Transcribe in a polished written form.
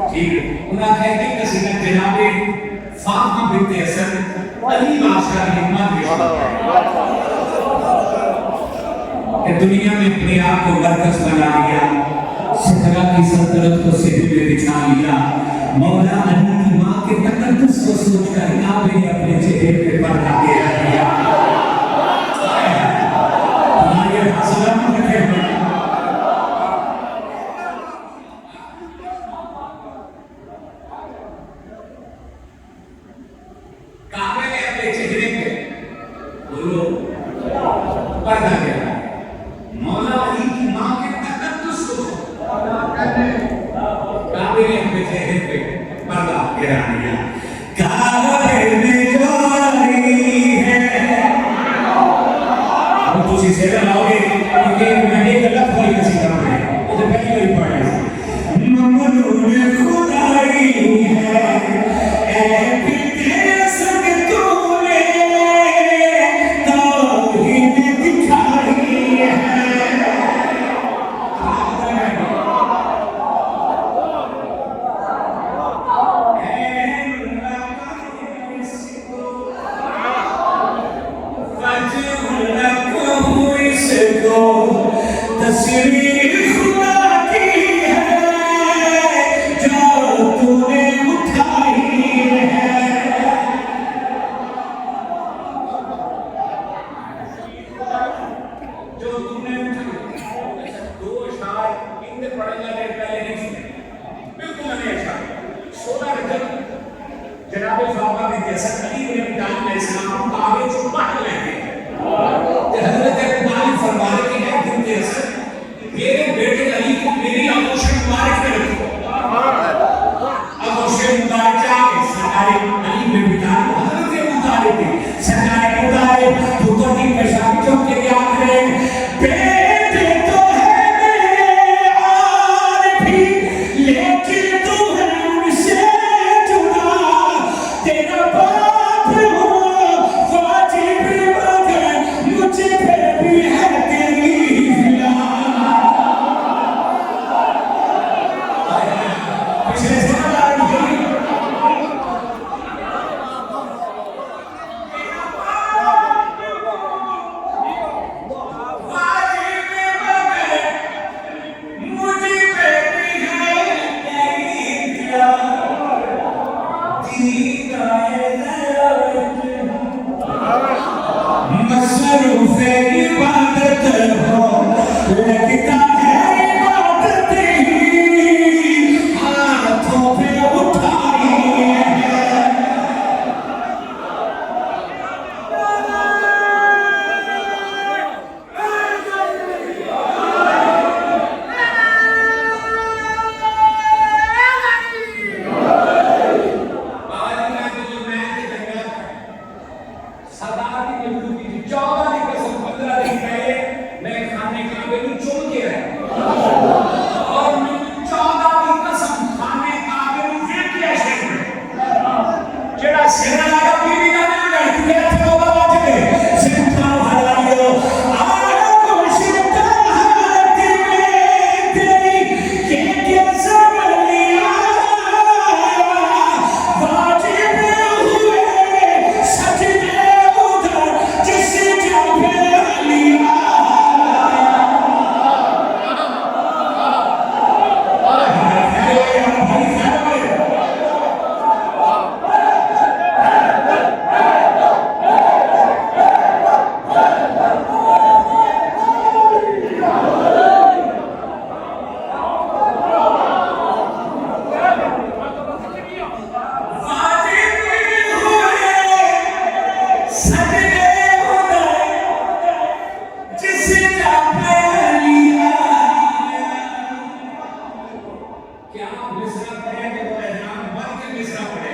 ठीक है उन्हें कहते हैं कसीदा जनाबे फातिमा बिनत असद अली बादशाह की हिम्मत कि दुनिया में अपने आप को मरकज बना लिया, सिहरा की सल्तनत को सिर में बिछा लिया। मौला अली की माँ के तकद्दुस को सोचकर आपने अपने चेहरे पे पर्दा दे दिया। ये हसरत रखे हुए काबे ने अपने चेहरे पे बोलो पर्दा दे दिया। मौला अली की माँ के तकद्दुस को काबे ने अपने चेहरे पे पर्दा गिरा दिया। काबे में जो रही है अब तुम इसे लगाओगे क्योंकि मैंने गलत वाली कसीदा पढ़ी उसे पहली बार पढ़ा है। ममनून खुदाई है ए फिर संग तूने तौहीद दिखाई है। तस्वीर खुदा की है जो तूने उठाई है। जो तूने उठाई दो शायर इनके पढ़ने वाले पहले नहीं सुने बिल्कुल नहीं अच्छा 16 रजब जनाब फातिमा बिनत असद अली इब्न अबी तालिब अलैहिस्सलाम को आगे जो पढ़ लेते हैं हज़रत अबू तालिब फरमाते हैं बिनत असद मेरे बेटे अली को मेरी आगोश मुबारक में रखो। आगोश मुबारक जाके सरकारे अली में बिठा हज़रत अबू तालिब थे सरकारे अबू तालिब पुत्र की पेशाब चौक के क्या करें बेटे तो है मेरे और भी लेकिन तू है उनसे जुदा तेरा बाप हो वाजिब मगर मुझे पे भी है तेरी हिला। मसरूफ इबादत हो लगता है इबादत ही हाथों पे उठाई है। सरदार की मजबूरी 14 की कसम 15 दिन पहले मैं खाने काबे में चुन के रहा और मैं 14 की कसम खाने काबे में फिर किया शेख जेड़ा सिर लगा बीवी का नाम लड़की के थे वो बाबा चले सिर उठाओ हलालियो आगो शिता हाथ में तेरी के संभलिया वाजिब हुए सजदे क्या मिसरा पढ़े तो एहराम बन के मिसरा पढ़े